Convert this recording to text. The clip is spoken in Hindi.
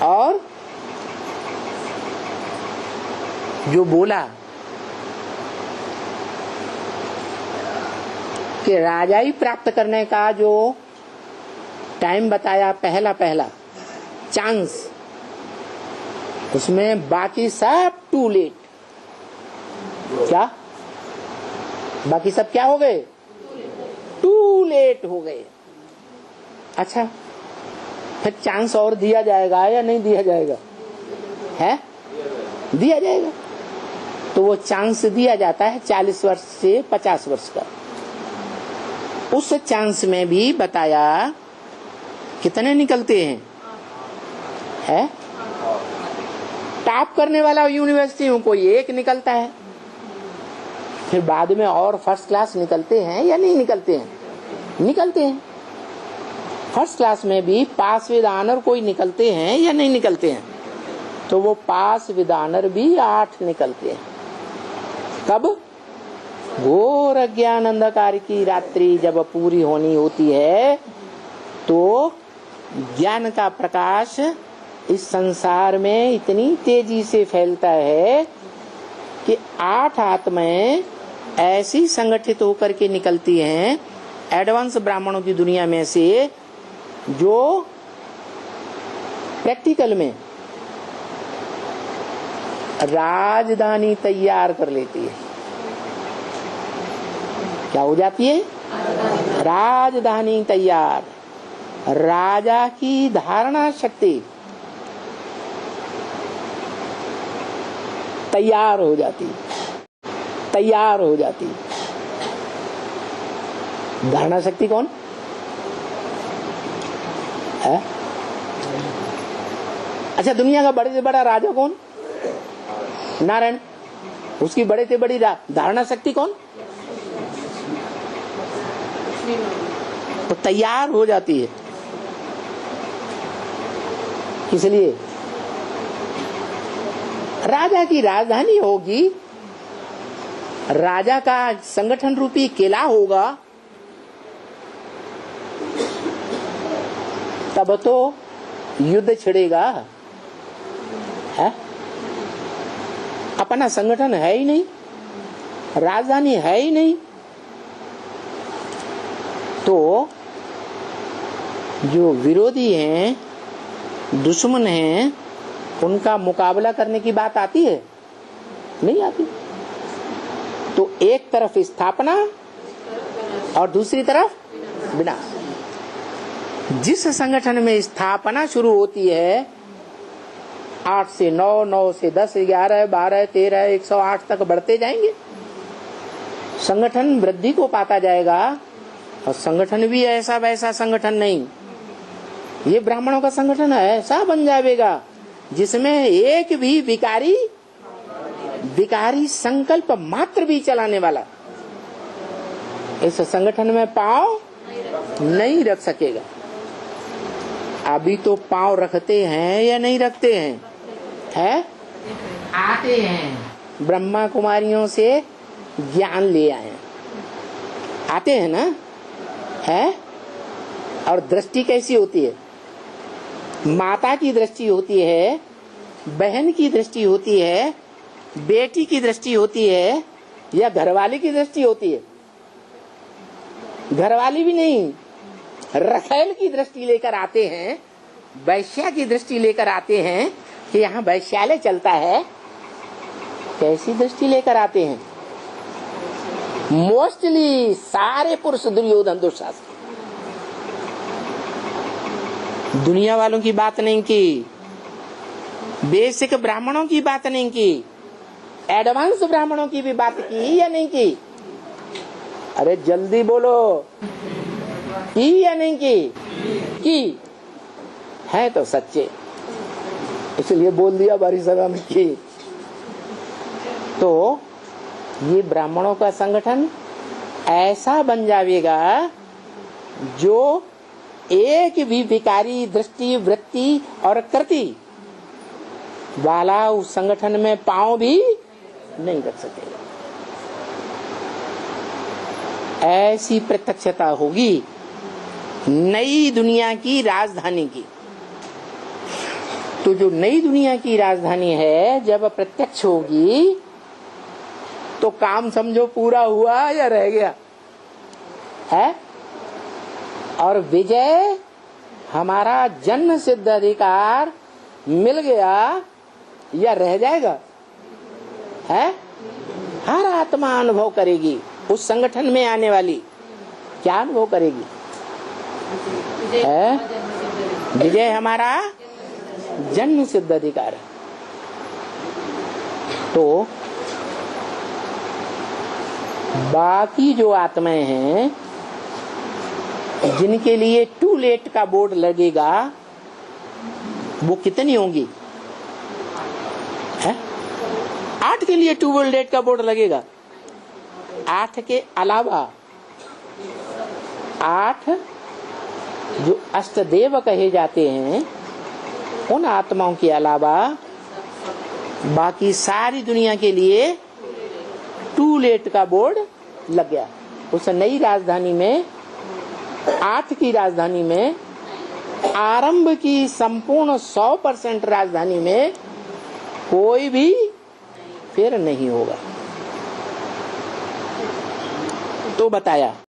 और जो बोला कि राजाई प्राप्त करने का जो टाइम बताया पहला चांस, उसमें बाकी सब टू लेट। क्या बाकी सब क्या हो गए? टू लेट हो गए। अच्छा, फिर चांस और दिया जाएगा या नहीं दिया जाएगा? है, दिया जाएगा। तो वो चांस दिया जाता है 40 वर्ष से 50 वर्ष का। उस चांस में भी बताया कितने निकलते हैं? है, टॉप करने वाला यूनिवर्सिटी में कोई एक निकलता है, फिर बाद में और फर्स्ट क्लास निकलते हैं या नहीं निकलते हैं? निकलते हैं। फर्स्ट क्लास में भी पास विद ऑनर कोई निकलते हैं या नहीं निकलते हैं? तो वो पास विद ऑनर भी 8 निकलते हैं। कब? घोर अज्ञान अंधकार की रात्रि जब पूरी होनी होती है, तो ज्ञान का प्रकाश इस संसार में इतनी तेजी से फैलता है कि 8 आत्माएं ऐसी संगठित होकर के निकलती हैं एडवांस ब्राह्मणों की दुनिया में से, जो प्रैक्टिकल में राजधानी तैयार कर लेती है। क्या हो जाती है? राजधानी तैयार। राजा की धारणा शक्ति तैयार हो जाती, तैयार हो जाती। धारणा शक्ति कौन है? अच्छा, दुनिया का बड़े से बड़ा राजा कौन? नारायण। उसकी बड़े से बड़ी धारणा शक्ति कौन? तो तैयार हो जाती है। इसलिए राजा की राजधानी होगी, राजा का संगठन रूपी किला होगा, तब तो युद्ध छिड़ेगा। है, अपना संगठन है ही नहीं, राजधानी है ही नहीं, तो जो विरोधी हैं, दुश्मन हैं, उनका मुकाबला करने की बात आती है? नहीं आती। तो एक तरफ स्थापना और दूसरी तरफ विनाश। जिस संगठन में स्थापना शुरू होती है 8 से 9, 9 से 10, 11, 12, 13, 108 तक बढ़ते जाएंगे, संगठन वृद्धि को पाता जाएगा। और संगठन भी ऐसा वैसा संगठन नहीं, ये ब्राह्मणों का संगठन ऐसा बन जाएगा जिसमें एक भी विकारी संकल्प मात्र भी चलाने वाला इस संगठन में पांव नहीं रख सकेगा। अभी तो पांव रखते हैं या नहीं रखते हैं? है, आते हैं ब्रह्मा कुमारियों से ज्ञान ले आए, आते हैं ना? है, और दृष्टि कैसी होती है? माता की दृष्टि होती है, बहन की दृष्टि होती है, बेटी की दृष्टि होती है, या घरवाली की दृष्टि होती है? घरवाली भी नहीं, रखेल की दृष्टि लेकर आते हैं, वैश्या की दृष्टि लेकर आते हैं कि यहाँ वैश्यालय चलता है। कैसी दृष्टि लेकर आते हैं? मोस्टली सारे पुरुष दुर्योधन दुशासन, दुनिया वालों की बात नहीं की, बेसिक ब्राह्मणों की बात नहीं की, एडवांस ब्राह्मणों की भी बात की या नहीं की? अरे जल्दी बोलो, की या नहीं की? की है तो सच्चे, इसलिए बोल दिया बारी सभा में की। तो ये ब्राह्मणों का संगठन ऐसा बन जाएगा जो एक भी विकारी दृष्टि, वृत्ति और कृति वाला उस संगठन में पांव भी नहीं रख सकेगा। ऐसी प्रत्यक्षता होगी नई दुनिया की राजधानी की। तो जो नई दुनिया की राजधानी है जब प्रत्यक्ष होगी तो काम समझो पूरा हुआ या रह गया है। और विजय, हमारा जन्म सिद्ध अधिकार मिल गया या रह जाएगा है। हर आत्मा अनुभव करेगी, उस संगठन में आने वाली क्या अनुभव करेगी है। विजय हमारा जन्म सिद्ध अधिकार है। तो बाकी जो आत्माएं हैं जिनके लिए टू लेट का बोर्ड लगेगा वो कितनी होंगी है? 8 के लिए टू लेट का बोर्ड लगेगा। 8 के अलावा 8 जो अष्टदेव कहे जाते हैं उन आत्माओं के अलावा बाकी सारी दुनिया के लिए टू लेट का बोर्ड लग गया। उस नई राजधानी में, 8 की राजधानी में, आरंभ की संपूर्ण 100% राजधानी में कोई भी फेर नहीं होगा। तो बताया